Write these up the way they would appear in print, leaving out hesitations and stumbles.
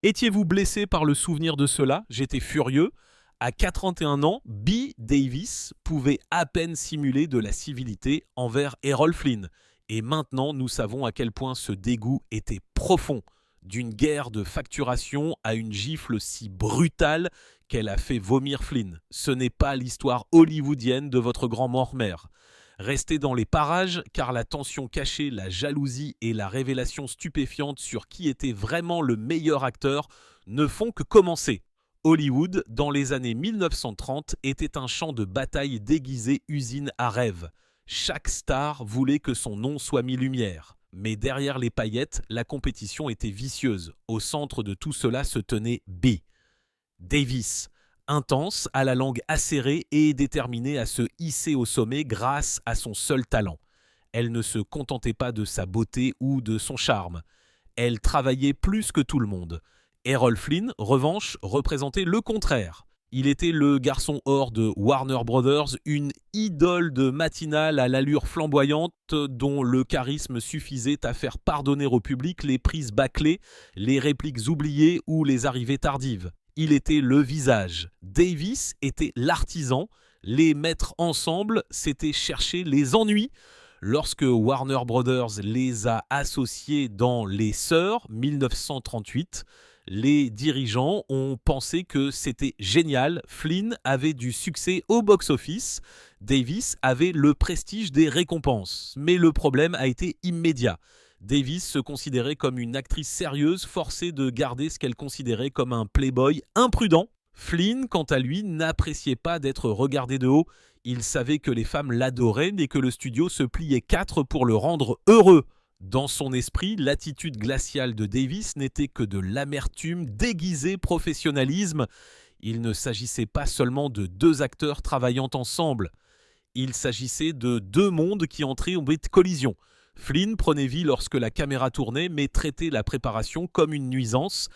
Étiez-vous blessé par le souvenir de cela? J'étais furieux. À 41 ans, B. Davis pouvait à peine simuler de la civilité envers Errol Flynn. Et maintenant, nous savons à quel point ce dégoût était profond. D'une guerre de facturation à une gifle si brutale qu'elle a fait vomir Flynn. Ce n'est pas l'histoire hollywoodienne de votre grand-mère. Restez dans les parages car la tension cachée, la jalousie et la révélation stupéfiante sur qui était vraiment le meilleur acteur ne font que commencer. Hollywood, dans les années 1930, était un champ de bataille déguisé usine à rêve. Chaque star voulait que son nom soit mis lumière. Mais derrière les paillettes, la compétition était vicieuse. Au centre de tout cela se tenait B. Davis, intense, à la langue acérée et déterminée à se hisser au sommet grâce à son seul talent. Elle ne se contentait pas de sa beauté ou de son charme. Elle travaillait plus que tout le monde. Errol Flynn, revanche, représentait le contraire. Il était le garçon or de Warner Brothers, une idole de matinale à l'allure flamboyante dont le charisme suffisait à faire pardonner au public les prises bâclées, les répliques oubliées ou les arrivées tardives. Il était le visage. Davis était l'artisan. Les mettre ensemble, c'était chercher les ennuis. Lorsque Warner Brothers les a associés dans Les Sœurs, 1938, les dirigeants ont pensé que c'était génial. Flynn avait du succès au box-office. Davis avait le prestige des récompenses. Mais le problème a été immédiat. Davis se considérait comme une actrice sérieuse, forcée de garder ce qu'elle considérait comme un playboy imprudent. Flynn, quant à lui, n'appréciait pas d'être regardé de haut. Il savait que les femmes l'adoraient et que le studio se pliait quatre pour le rendre heureux. Dans son esprit, l'attitude glaciale de Davis n'était que de l'amertume déguisée professionnalisme. Il ne s'agissait pas seulement de deux acteurs travaillant ensemble. Il s'agissait de deux mondes qui entraient en collision. Flynn prenait vie lorsque la caméra tournait, mais traitait la préparation comme une nuisance.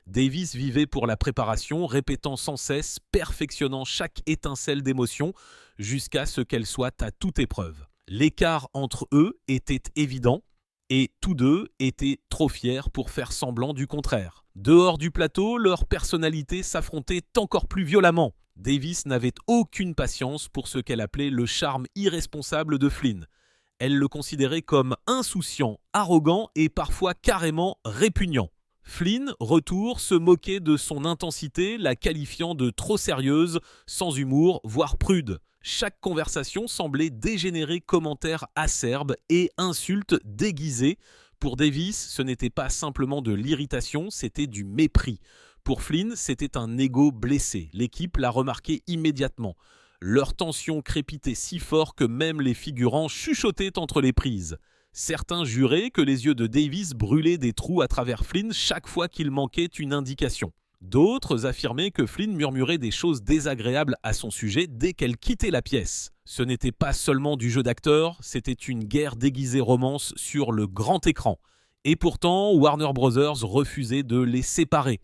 Davis vivait pour la préparation, répétant sans cesse, perfectionnant chaque étincelle d'émotion, jusqu'à ce qu'elle soit à toute épreuve. L'écart entre eux était évident, et tous deux étaient trop fiers pour faire semblant du contraire. Dehors du plateau, leurs personnalités s'affrontaient encore plus violemment. Davis n'avait aucune patience pour ce qu'elle appelait le charme irresponsable de Flynn. Elle le considérait comme insouciant, arrogant et parfois carrément répugnant. Flynn, retour, se moquait de son intensité, la qualifiant de trop sérieuse, sans humour, voire prude. Chaque conversation semblait dégénérer commentaires acerbes et insultes déguisées. Pour Davis, ce n'était pas simplement de l'irritation, c'était du mépris. Pour Flynn, c'était un ego blessé. L'équipe l'a remarqué immédiatement. Leur tension crépitait si fort que même les figurants chuchotaient entre les prises. Certains juraient que les yeux de Davis brûlaient des trous à travers Flynn chaque fois qu'il manquait une indication. D'autres affirmaient que Flynn murmurait des choses désagréables à son sujet dès qu'elle quittait la pièce. Ce n'était pas seulement du jeu d'acteur, c'était une guerre déguisée romance sur le grand écran. Et pourtant, Warner Brothers refusait de les séparer.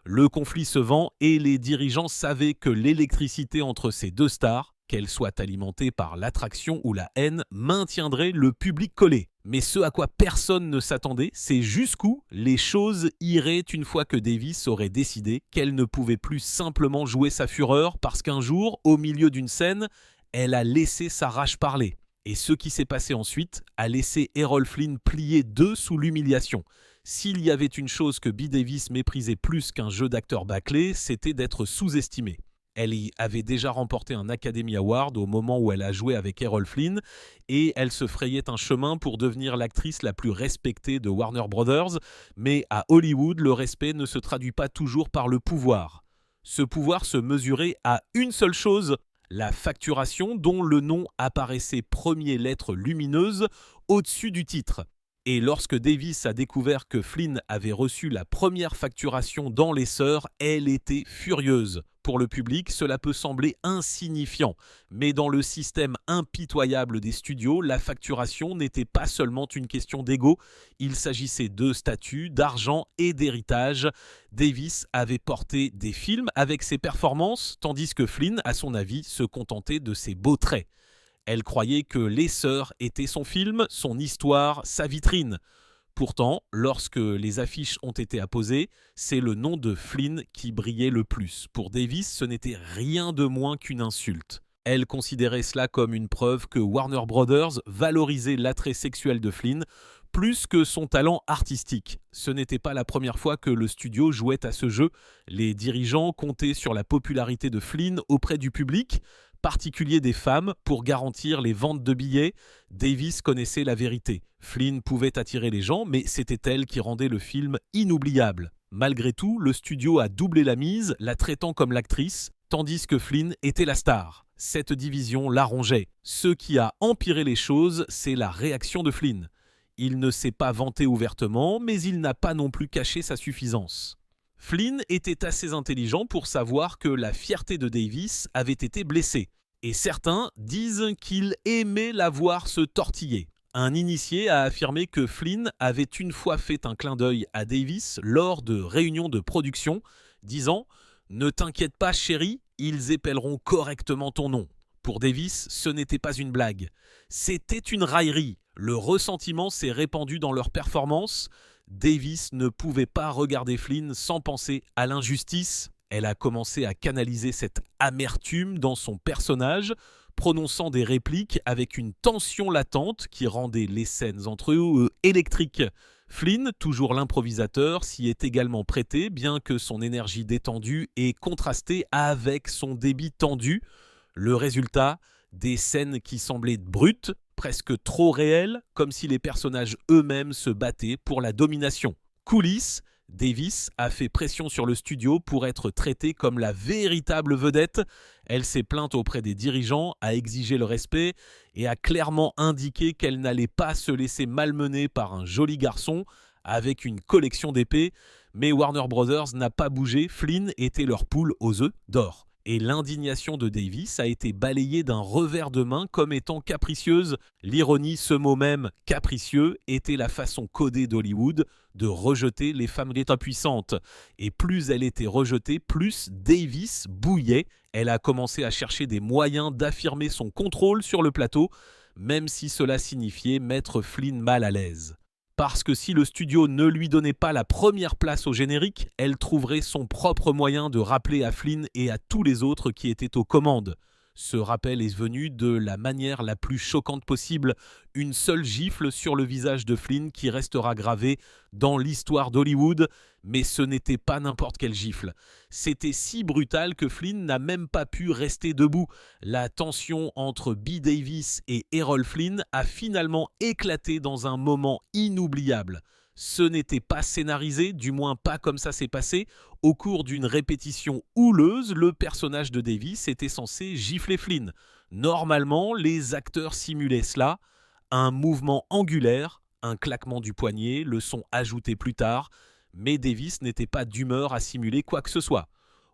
Le conflit se vend et les dirigeants savaient que l'électricité entre ces deux stars, qu'elle soit alimentée par l'attraction ou la haine, maintiendrait le public collé. Mais ce à quoi personne ne s'attendait, c'est jusqu'où les choses iraient une fois que Davis aurait décidé qu'elle ne pouvait plus simplement jouer sa fureur parce qu'un jour, au milieu d'une scène, elle a laissé sa rage parler. Et ce qui s'est passé ensuite a laissé Errol Flynn plier d'eux sous l'humiliation. S'il y avait une chose que B. Davis méprisait plus qu'un jeu d'acteur bâclé, c'était d'être sous-estimée. Elle y avait déjà remporté un Academy Award au moment où elle a joué avec Errol Flynn et elle se frayait un chemin pour devenir l'actrice la plus respectée de Warner Brothers, mais à Hollywood, le respect ne se traduit pas toujours par le pouvoir. Ce pouvoir se mesurait à une seule chose, la facturation dont le nom apparaissait première lettre lumineuse au-dessus du titre. Et lorsque Davis a découvert que Flynn avait reçu la première facturation dans Les Sœurs, elle était furieuse. Pour le public, cela peut sembler insignifiant, mais dans le système impitoyable des studios, la facturation n'était pas seulement une question d'ego, il s'agissait de statut, d'argent et d'héritage. Davis avait porté des films avec ses performances, tandis que Flynn, à son avis, se contentait de ses beaux traits. Elle croyait que Les Sœurs étaient son film, son histoire, sa vitrine. Pourtant, lorsque les affiches ont été apposées, c'est le nom de Flynn qui brillait le plus. Pour Davis, ce n'était rien de moins qu'une insulte. Elle considérait cela comme une preuve que Warner Brothers valorisait l'attrait sexuel de Flynn plus que son talent artistique. Ce n'était pas la première fois que le studio jouait à ce jeu. Les dirigeants comptaient sur la popularité de Flynn auprès du public, particulier des femmes, pour garantir les ventes de billets. Davis connaissait la vérité. Flynn pouvait attirer les gens, mais c'était elle qui rendait le film inoubliable. Malgré tout, le studio a doublé la mise, la traitant comme l'actrice, tandis que Flynn était la star. Cette division la rongeait. Ce qui a empiré les choses, c'est la réaction de Flynn. Il ne s'est pas vanté ouvertement, mais il n'a pas non plus caché sa suffisance. Flynn était assez intelligent pour savoir que la fierté de Davis avait été blessée. Et certains disent qu'il aimait la voir se tortiller. Un initié a affirmé que Flynn avait une fois fait un clin d'œil à Davis lors de réunions de production, disant « Ne t'inquiète pas chérie, ils épelleront correctement ton nom ». Pour Davis, ce n'était pas une blague. C'était une raillerie. Le ressentiment s'est répandu dans leur performance. Davis ne pouvait pas regarder Flynn sans penser à l'injustice. Elle a commencé à canaliser cette amertume dans son personnage, prononçant des répliques avec une tension latente qui rendait les scènes entre eux électriques. Flynn, toujours l'improvisateur, s'y est également prêté, bien que son énergie détendue ait contrasté avec son débit tendu. Le résultat, des scènes qui semblaient brutes, presque trop réelles, comme si les personnages eux-mêmes se battaient pour la domination. Coulisses, Davis a fait pression sur le studio pour être traitée comme la véritable vedette. Elle s'est plainte auprès des dirigeants, a exigé le respect et a clairement indiqué qu'elle n'allait pas se laisser malmener par un joli garçon avec une collection d'épées. Mais Warner Brothers n'a pas bougé, Flynn était leur poule aux œufs d'or. Et l'indignation de Davis a été balayée d'un revers de main comme étant capricieuse. L'ironie, ce mot même, capricieux, était la façon codée d'Hollywood de rejeter les femmes d'État puissantes. Et plus elle était rejetée, plus Davis bouillait. Elle a commencé à chercher des moyens d'affirmer son contrôle sur le plateau, même si cela signifiait mettre Flynn mal à l'aise. Parce que si le studio ne lui donnait pas la première place au générique, elle trouverait son propre moyen de rappeler à Flynn et à tous les autres qui étaient aux commandes. Ce rappel est venu de la manière la plus choquante possible, une seule gifle sur le visage de Flynn qui restera gravée dans l'histoire d'Hollywood, mais ce n'était pas n'importe quelle gifle. C'était si brutal que Flynn n'a même pas pu rester debout. La tension entre Bette Davis et Errol Flynn a finalement éclaté dans un moment inoubliable. Ce n'était pas scénarisé, du moins pas comme ça s'est passé. Au cours d'une répétition houleuse, le personnage de Davis était censé gifler Flynn. Normalement, les acteurs simulaient cela. Un mouvement angulaire, un claquement du poignet, le son ajouté plus tard. Mais Davis n'était pas d'humeur à simuler quoi que ce soit.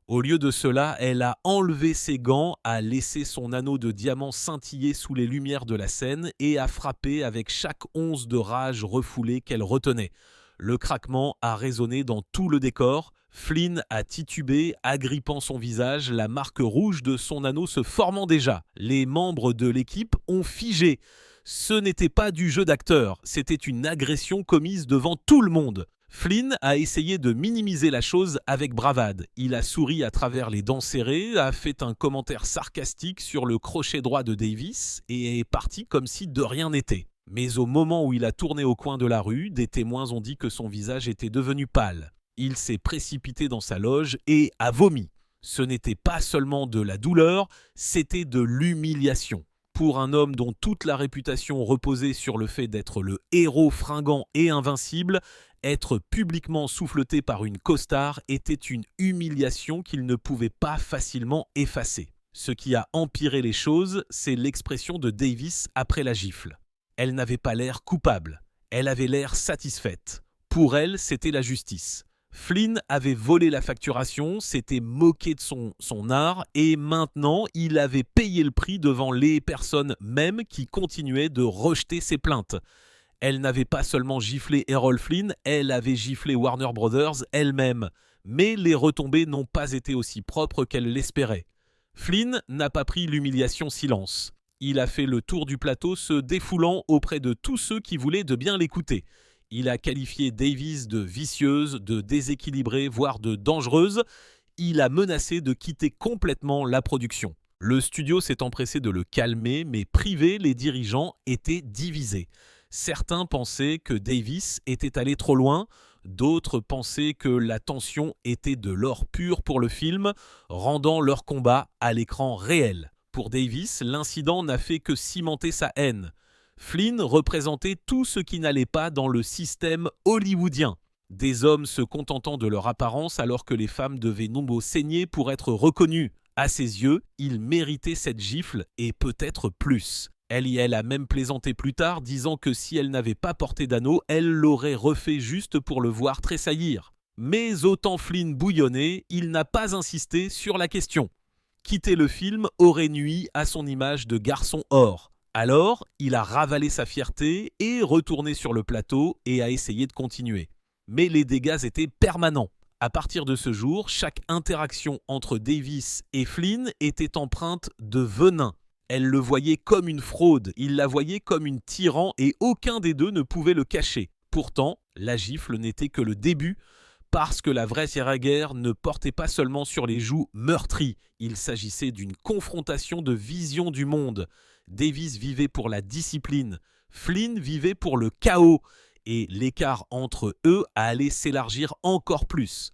Au lieu de cela, elle a enlevé ses gants, a laissé son anneau de diamant scintiller sous les lumières de la scène et a frappé avec chaque once de rage refoulée qu'elle retenait. Le craquement a résonné dans tout le décor. Flynn a titubé, agrippant son visage, la marque rouge de son anneau se formant déjà. Les membres de l'équipe ont figé. Ce n'était pas du jeu d'acteur, c'était une agression commise devant tout le monde. Flynn a essayé de minimiser la chose avec bravade. Il a souri à travers les dents serrées, a fait un commentaire sarcastique sur le crochet droit de Davis et est parti comme si de rien n'était. Mais au moment où il a tourné au coin de la rue, des témoins ont dit que son visage était devenu pâle. Il s'est précipité dans sa loge et a vomi. Ce n'était pas seulement de la douleur, c'était de l'humiliation. Pour un homme dont toute la réputation reposait sur le fait d'être le héros fringant et invincible, être publiquement souffleté par une costard était une humiliation qu'il ne pouvait pas facilement effacer. Ce qui a empiré les choses, c'est l'expression de Davis après la gifle. Elle n'avait pas l'air coupable, elle avait l'air satisfaite. Pour elle, c'était la justice. Flynn avait volé la facturation, s'était moqué de son art et maintenant il avait payé le prix devant les personnes mêmes qui continuaient de rejeter ses plaintes. Elle n'avait pas seulement giflé Errol Flynn, elle avait giflé Warner Brothers elle-même. Mais les retombées n'ont pas été aussi propres qu'elle l'espérait. Flynn n'a pas pris l'humiliation silence. Il a fait le tour du plateau se défoulant auprès de tous ceux qui voulaient de bien l'écouter. Il a qualifié Davis de vicieuse, de déséquilibrée, voire de dangereuse. Il a menacé de quitter complètement la production. Le studio s'est empressé de le calmer, mais privé, les dirigeants étaient divisés. Certains pensaient que Davis était allé trop loin, d'autres pensaient que la tension était de l'or pur pour le film, rendant leur combat à l'écran réel. Pour Davis, l'incident n'a fait que cimenter sa haine. Flynn représentait tout ce qui n'allait pas dans le système hollywoodien. Des hommes se contentant de leur apparence alors que les femmes devaient nombreux saigner pour être reconnues. À ses yeux, il méritait cette gifle et peut-être plus. Elle a même plaisanté plus tard, disant que si elle n'avait pas porté d'anneau, elle l'aurait refait juste pour le voir tressaillir. Mais autant Flynn bouillonnait, il n'a pas insisté sur la question. Quitter le film aurait nui à son image de garçon or. Alors, il a ravalé sa fierté et retourné sur le plateau et a essayé de continuer. Mais les dégâts étaient permanents. À partir de ce jour, chaque interaction entre Davis et Flynn était empreinte de venin. Elle le voyait comme une fraude, il la voyait comme une tyran et aucun des deux ne pouvait le cacher. Pourtant, la gifle n'était que le début, parce que la vraie guerre ne portait pas seulement sur les joues meurtries. Il s'agissait d'une confrontation de vision du monde. Davis vivait pour la discipline, Flynn vivait pour le chaos, et l'écart entre eux allait s'élargir encore plus.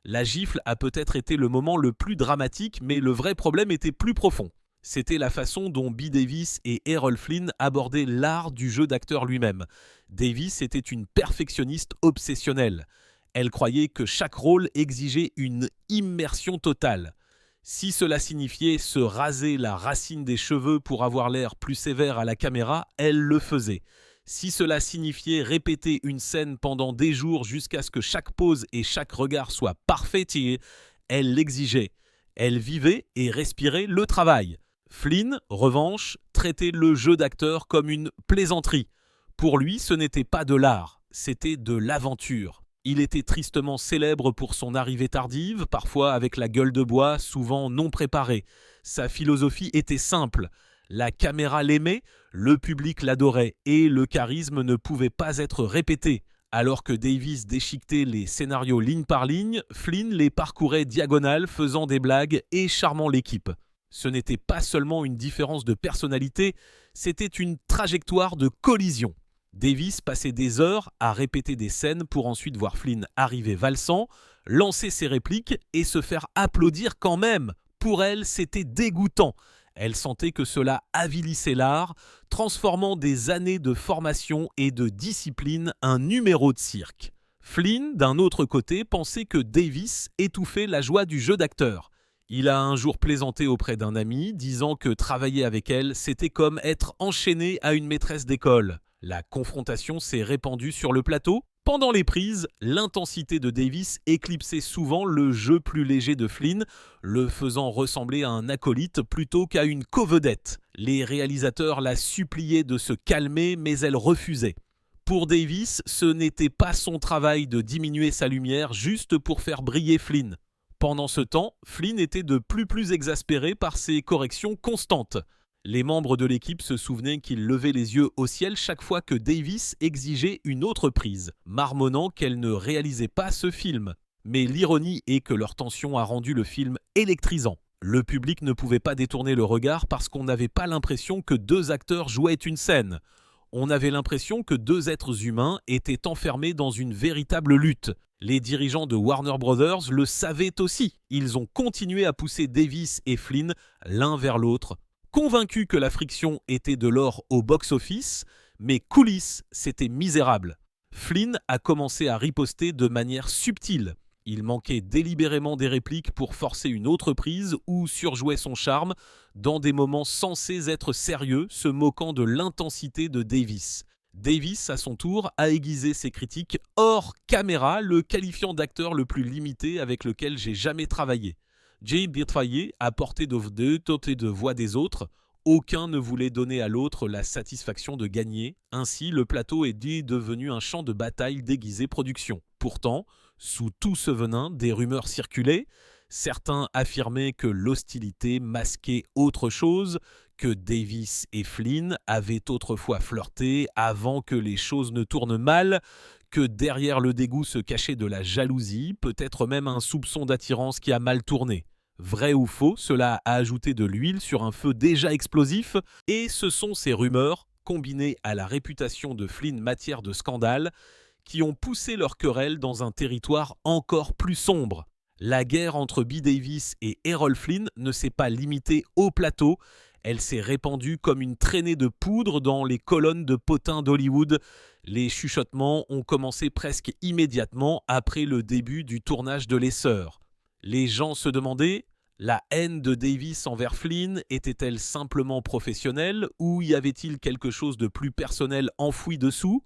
La gifle a peut-être été le moment le plus dramatique, mais le vrai problème était plus profond. C'était la façon dont Bette Davis et Errol Flynn abordaient l'art du jeu d'acteur lui-même. Davis était une perfectionniste obsessionnelle. Elle croyait que chaque rôle exigeait une immersion totale. Si cela signifiait se raser la racine des cheveux pour avoir l'air plus sévère à la caméra, elle le faisait. Si cela signifiait répéter une scène pendant des jours jusqu'à ce que chaque pose et chaque regard soient parfaits, elle l'exigeait. Elle vivait et respirait le travail. Flynn, revanche, traitait le jeu d'acteur comme une plaisanterie. Pour lui, ce n'était pas de l'art, c'était de l'aventure. Il était tristement célèbre pour son arrivée tardive, parfois avec la gueule de bois, souvent non préparée. Sa philosophie était simple. La caméra l'aimait, le public l'adorait et le charisme ne pouvait pas être répété. Alors que Davis déchiquetait les scénarios ligne par ligne, Flynn les parcourait diagonales, faisant des blagues et charmant l'équipe. Ce n'était pas seulement une différence de personnalité, c'était une trajectoire de collision. Davis passait des heures à répéter des scènes pour ensuite voir Flynn arriver valsant, lancer ses répliques et se faire applaudir quand même. Pour elle, c'était dégoûtant. Elle sentait que cela avilissait l'art, transformant des années de formation et de discipline un numéro de cirque. Flynn, d'un autre côté, pensait que Davis étouffait la joie du jeu d'acteur. Il a un jour plaisanté auprès d'un ami, disant que travailler avec elle, c'était comme être enchaîné à une maîtresse d'école. La confrontation s'est répandue sur le plateau. Pendant les prises, l'intensité de Davis éclipsait souvent le jeu plus léger de Flynn, le faisant ressembler à un acolyte plutôt qu'à une covedette. Les réalisateurs la suppliaient de se calmer, mais elle refusait. Pour Davis, ce n'était pas son travail de diminuer sa lumière juste pour faire briller Flynn. Pendant ce temps, Flynn était de plus exaspéré par ses corrections constantes. Les membres de l'équipe se souvenaient qu'il levait les yeux au ciel chaque fois que Davis exigeait une autre prise, marmonnant qu'elle ne réalisait pas ce film. Mais l'ironie est que leur tension a rendu le film électrisant. Le public ne pouvait pas détourner le regard parce qu'on n'avait pas l'impression que deux acteurs jouaient une scène. On avait l'impression que deux êtres humains étaient enfermés dans une véritable lutte. Les dirigeants de Warner Brothers le savaient aussi. Ils ont continué à pousser Davis et Flynn l'un vers l'autre, convaincus que la friction était de l'or au box-office, mais coulisses, c'était misérable. Flynn a commencé à riposter de manière subtile. Il manquait délibérément des répliques pour forcer une autre prise ou surjouait son charme dans des moments censés être sérieux, se moquant de l'intensité de Davis. Davis, à son tour, a aiguisé ses critiques hors caméra, le qualifiant d'acteur le plus limité avec lequel j'ai jamais travaillé. J'ai travaillé à portée de voix des autres. Aucun ne voulait donner à l'autre la satisfaction de gagner. Ainsi, le plateau est devenu un champ de bataille déguisé production. Pourtant, sous tout ce venin, des rumeurs circulaient. Certains affirmaient que l'hostilité masquait autre chose, que Davis et Flynn avaient autrefois flirté avant que les choses ne tournent mal, que derrière le dégoût se cachait de la jalousie, peut-être même un soupçon d'attirance qui a mal tourné. Vrai ou faux, cela a ajouté de l'huile sur un feu déjà explosif, et ce sont ces rumeurs, combinées à la réputation de Flynn matière de scandale, qui ont poussé leur querelle dans un territoire encore plus sombre. La guerre entre Bette Davis et Errol Flynn ne s'est pas limitée au plateau, elle s'est répandue comme une traînée de poudre dans les colonnes de potins d'Hollywood. Les chuchotements ont commencé presque immédiatement après le début du tournage de Les Sœurs. Les gens se demandaient, la haine de Davis envers Flynn était-elle simplement professionnelle ou y avait-il quelque chose de plus personnel enfoui dessous ?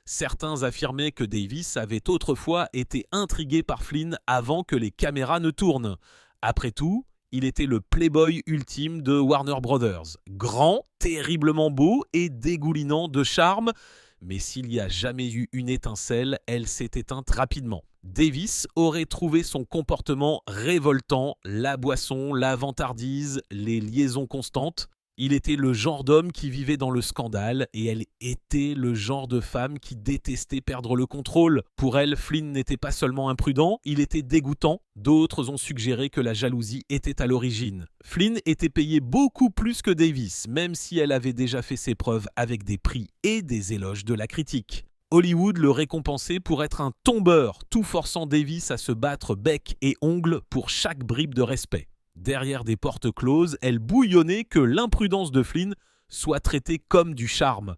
Certains affirmaient que Davis avait autrefois été intrigué par Flynn avant que les caméras ne tournent. Après tout, il était le playboy ultime de Warner Brothers. Grand, terriblement beau et dégoulinant de charme, mais s'il y a jamais eu une étincelle, elle s'est éteinte rapidement. Davis aurait trouvé son comportement révoltant, la boisson, la vantardise, les liaisons constantes. Il était le genre d'homme qui vivait dans le scandale et elle était le genre de femme qui détestait perdre le contrôle. Pour elle, Flynn n'était pas seulement imprudent, il était dégoûtant. D'autres ont suggéré que la jalousie était à l'origine. Flynn était payé beaucoup plus que Davis, même si elle avait déjà fait ses preuves avec des prix et des éloges de la critique. Hollywood le récompensait pour être un tombeur, tout forçant Davis à se battre bec et ongle pour chaque bribe de respect. Derrière des portes closes, elle bouillonnait que l'imprudence de Flynn soit traitée comme du charme.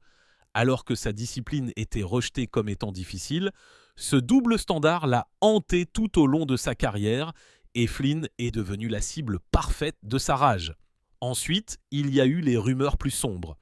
Alors que sa discipline était rejetée comme étant difficile, ce double standard l'a hanté tout au long de sa carrière et Flynn est devenu la cible parfaite de sa rage. Ensuite, il y a eu les rumeurs plus sombres.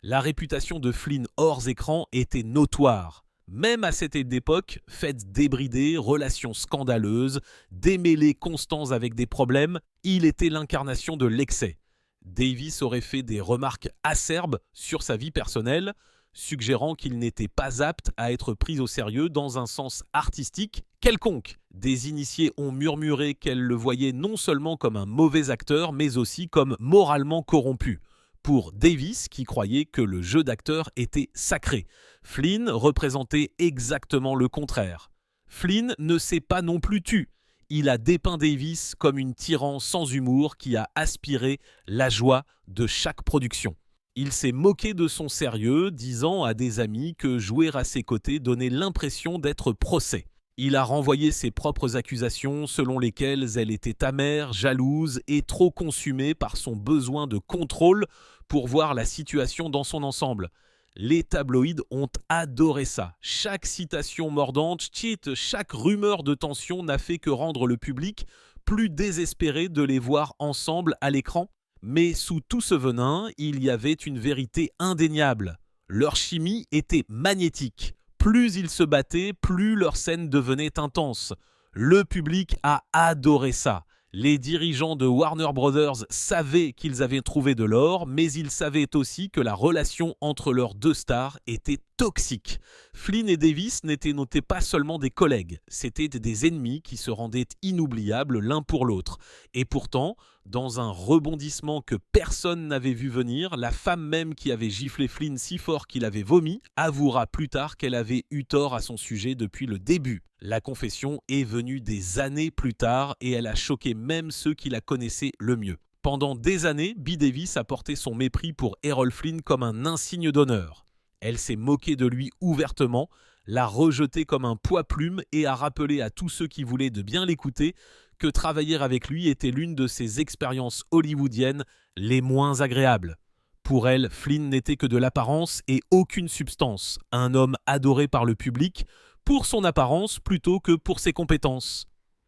La réputation de Flynn hors écran était notoire. Même à cette époque, fêtes débridées, relations scandaleuses, démêlés constants avec des problèmes, il était l'incarnation de l'excès. Davis aurait fait des remarques acerbes sur sa vie personnelle, suggérant qu'il n'était pas apte à être pris au sérieux dans un sens artistique quelconque. Des initiés ont murmuré qu'elle le voyait non seulement comme un mauvais acteur, mais aussi comme moralement corrompu. Pour Davis, qui croyait que le jeu d'acteur était sacré. Flynn représentait exactement le contraire. Flynn ne s'est pas non plus tu. Il a dépeint Davis comme une tyran sans humour qui a aspiré la joie de chaque production. Il s'est moqué de son sérieux, disant à des amis que jouer à ses côtés donnait l'impression d'être procès. Il a renvoyé ses propres accusations selon lesquelles elle était amère, jalouse et trop consumée par son besoin de contrôle pour voir la situation dans son ensemble. Les tabloïds ont adoré ça. Chaque citation mordante, chaque rumeur de tension n'a fait que rendre le public plus désespéré de les voir ensemble à l'écran. Mais sous tout ce venin, il y avait une vérité indéniable. Leur chimie était magnétique. Plus ils se battaient, plus leur scène devenait intense. Le public a adoré ça. Les dirigeants de Warner Brothers savaient qu'ils avaient trouvé de l'or, mais ils savaient aussi que la relation entre leurs deux stars était toxique. Flynn et Davis n'étaient pas seulement des collègues, c'étaient des ennemis qui se rendaient inoubliables l'un pour l'autre. Et pourtant, dans un rebondissement que personne n'avait vu venir, la femme même qui avait giflé Flynn si fort qu'il avait vomi avouera plus tard qu'elle avait eu tort à son sujet depuis le début. La confession est venue des années plus tard et elle a choqué même ceux qui la connaissaient le mieux. Pendant des années, Bette Davis a porté son mépris pour Errol Flynn comme un insigne d'honneur. Elle s'est moquée de lui ouvertement, l'a rejeté comme un poids-plume et a rappelé à tous ceux qui voulaient de bien l'écouter que travailler avec lui était l'une de ses expériences hollywoodiennes les moins agréables. Pour elle, Flynn n'était que de l'apparence et aucune substance, un homme adoré par le public pour son apparence plutôt que pour ses compétences.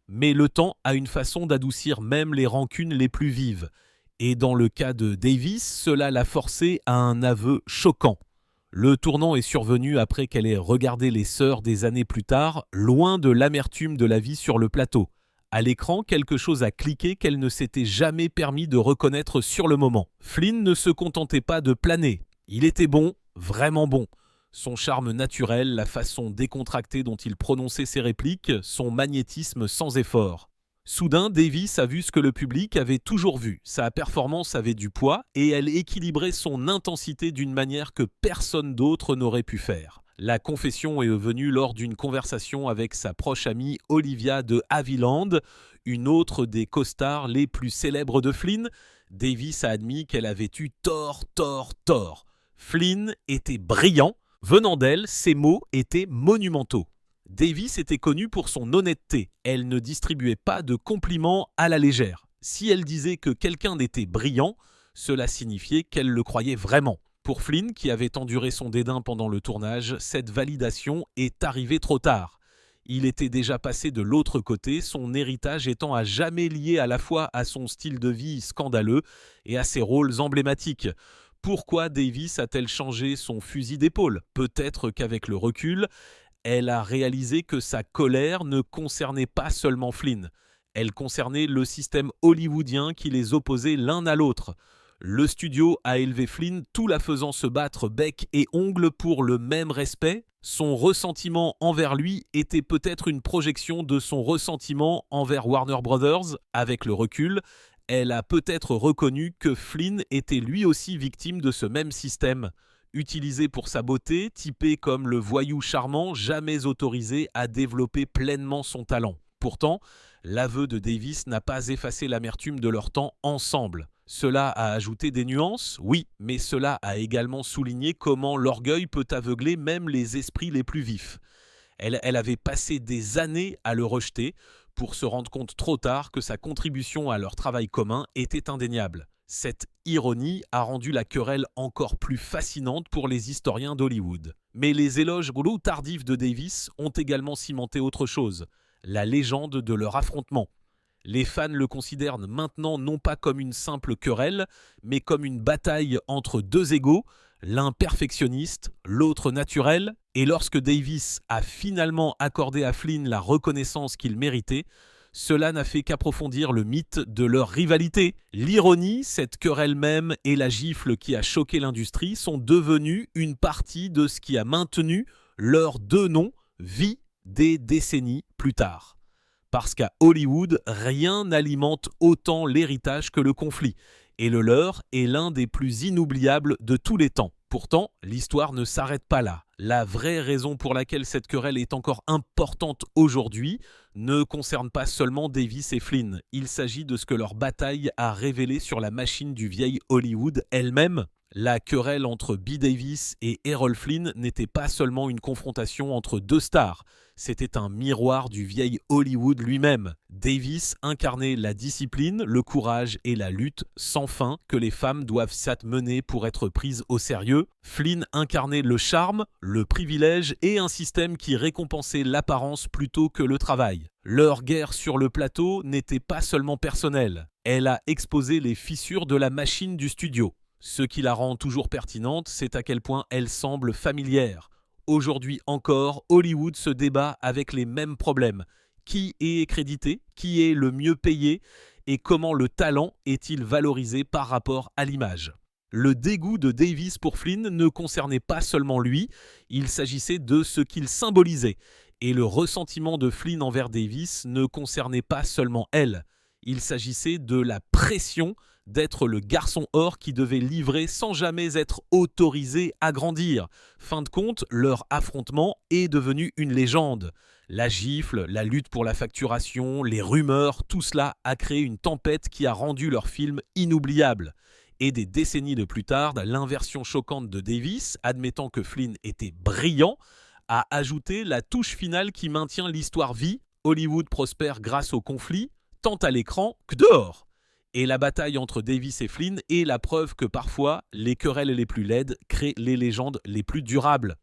Mais le temps a une façon d'adoucir même les rancunes les plus vives. Et dans le cas de Davis, cela l'a forcé à un aveu choquant. Le tournant est survenu après qu'elle ait regardé Les Sœurs des années plus tard, loin de l'amertume de la vie sur le plateau. À l'écran, quelque chose a cliqué qu'elle ne s'était jamais permis de reconnaître sur le moment. Flynn ne se contentait pas de planer. Il était bon, vraiment bon. Son charme naturel, la façon décontractée dont il prononçait ses répliques, son magnétisme sans effort. Soudain, Davis a vu ce que le public avait toujours vu. Sa performance avait du poids et elle équilibrait son intensité d'une manière que personne d'autre n'aurait pu faire. La confession est venue lors d'une conversation avec sa proche amie Olivia de Havilland, une autre des co-stars les plus célèbres de Flynn. Davis a admis qu'elle avait eu tort. Flynn était brillant. Venant d'elle, ses mots étaient monumentaux. Davis était connue pour son honnêteté. Elle ne distribuait pas de compliments à la légère. Si elle disait que quelqu'un était brillant, cela signifiait qu'elle le croyait vraiment. Pour Flynn, qui avait enduré son dédain pendant le tournage, cette validation est arrivée trop tard. Il était déjà passé de l'autre côté, son héritage étant à jamais lié à la fois à son style de vie scandaleux et à ses rôles emblématiques. Pourquoi Davis a-t-elle changé son fusil d'épaule ? Peut-être qu'avec le recul, elle a réalisé que sa colère ne concernait pas seulement Flynn. Elle concernait le système hollywoodien qui les opposait l'un à l'autre. Le studio a élevé Flynn tout la faisant se battre bec et ongles pour le même respect. Son ressentiment envers lui était peut-être une projection de son ressentiment envers Warner Brothers. Avec le recul, elle a peut-être reconnu que Flynn était lui aussi victime de ce même système. Utilisé pour sa beauté, typé comme le voyou charmant, jamais autorisé à développer pleinement son talent. Pourtant, l'aveu de Davis n'a pas effacé l'amertume de leur temps ensemble. Cela a ajouté des nuances, oui, mais cela a également souligné comment l'orgueil peut aveugler même les esprits les plus vifs. Elle avait passé des années à le rejeter pour se rendre compte trop tard que sa contribution à leur travail commun était indéniable. Cette ironie a rendu la querelle encore plus fascinante pour les historiens d'Hollywood. Mais les éloges tardifs de Davis ont également cimenté autre chose, la légende de leur affrontement. Les fans le considèrent maintenant non pas comme une simple querelle, mais comme une bataille entre deux égaux, l'un perfectionniste, l'autre naturel, et lorsque Davis a finalement accordé à Flynn la reconnaissance qu'il méritait, cela n'a fait qu'approfondir le mythe de leur rivalité. L'ironie, cette querelle même et la gifle qui a choqué l'industrie sont devenues une partie de ce qui a maintenu leurs deux noms vie des décennies plus tard. Parce qu'à Hollywood, rien n'alimente autant l'héritage que le conflit, et le leur est l'un des plus inoubliables de tous les temps. Pourtant, l'histoire ne s'arrête pas là. La vraie raison pour laquelle cette querelle est encore importante aujourd'hui ne concerne pas seulement Davis et Flynn. Il s'agit de ce que leur bataille a révélé sur la machine du vieil Hollywood elle-même. La querelle entre Bette Davis et Errol Flynn n'était pas seulement une confrontation entre deux stars, c'était un miroir du vieil Hollywood lui-même. Davis incarnait la discipline, le courage et la lutte sans fin que les femmes doivent s'amener pour être prises au sérieux. Flynn incarnait le charme, le privilège et un système qui récompensait l'apparence plutôt que le travail. Leur guerre sur le plateau n'était pas seulement personnelle, elle a exposé les fissures de la machine du studio. Ce qui la rend toujours pertinente, c'est à quel point elle semble familière. Aujourd'hui encore, Hollywood se débat avec les mêmes problèmes. Qui est crédité ? Qui est le mieux payé ? Et comment le talent est-il valorisé par rapport à l'image ? Le dégoût de Davis pour Flynn ne concernait pas seulement lui, il s'agissait de ce qu'il symbolisait. Et le ressentiment de Flynn envers Davis ne concernait pas seulement elle. Il s'agissait de la pression d'être le garçon or qui devait livrer sans jamais être autorisé à grandir. Fin de compte, leur affrontement est devenu une légende. La gifle, la lutte pour la facturation, les rumeurs, tout cela a créé une tempête qui a rendu leur film inoubliable. Et des décennies de plus tard, l'inversion choquante de Davis, admettant que Flynn était brillant, a ajouté la touche finale qui maintient l'histoire vie. Hollywood prospère grâce au conflit, tant à l'écran que dehors. Et la bataille entre Davis et Flynn est la preuve que parfois, les querelles les plus laides créent les légendes les plus durables.